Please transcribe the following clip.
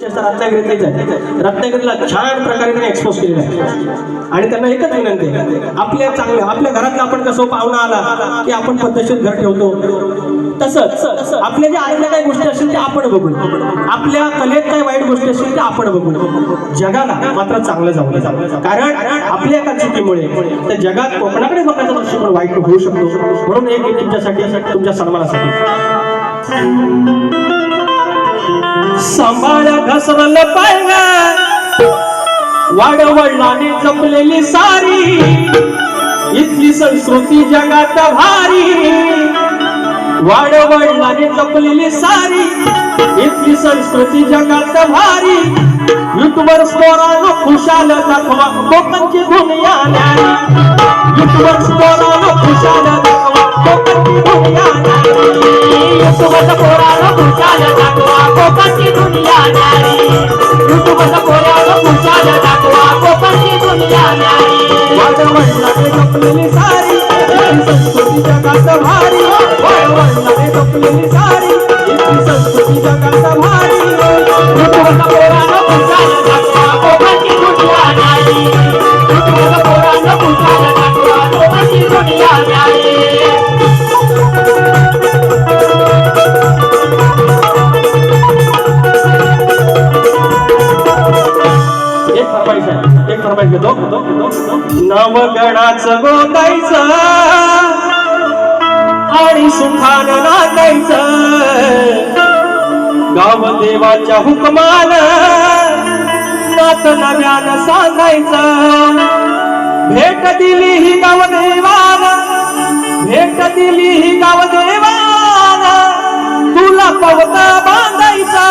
रत्नागिरीला छान प्रकारे एक्सपोज केलेला आहे आणि त्यांना एकच विनंती आहे, आपल्या घरातला आपण कसं पाहुणा आला की आपण पद्धतशीर घर ठेवतो, तसंच आपल्या ज्या आतल्या काही गोष्टी असतील त्या आपण बघू, आपल्या कलेत काही वाईट गोष्टी असतील त्या आपण बघू, जगाला मात्र चांगलं जाऊ, कारण आपल्या एका चुकीमुळे त्या जगात कोकणाकडे बघण्याचा दृष्टिकोन वाईट होऊ शकतो. म्हणून एक तुमच्यासाठी तुमच्या सन्मानासाठी सांभाळा घसरलं पाहिजे वाडवडिलांनी जपलेली सारी इथली संस्कृती जगात भारी, वाडवडिलांनी जपलेली सारी इथली संस्कृती जगात भारी. युट्यूबर स्टोरानो खुशाल दाखवा कोकणची दुनिया न्यारी, युट्यूबर स्टोरानो खुशाल दाखवा कोकणची दुनिया न्यारी, युट्यूबर स्टोरानो खुशाल दाखवा कोकणची दुनिया न्यारी, युट्यूबर स्टोरानो खुशाल दाखवा कोकणची दुनिया न्यारी. वाडवडिलांनी जपलेली सारी इथली संस्कृती जगात भारी, वाडवडिलांनी जपलेली सारी इथली संस्कृती जगात भारी. युट्यूबर स्टोरानो खुशाल दाखवा कोकणची दुनिया न्यारी, युट्यूबर स्टोरानो खुशाल दाखवा कोकणची दुनिया न्यारी. एक फरमाईश घेतो, नवगडाचं गोतायचं आणि सुखानं नांदायचं, गाव देवाच्या हुकमान नात नव्यानं सांगायचं. भेट दिली ही गावदेवान, भेट दिली ही गावदेवान, तुला पवता बांधायचा,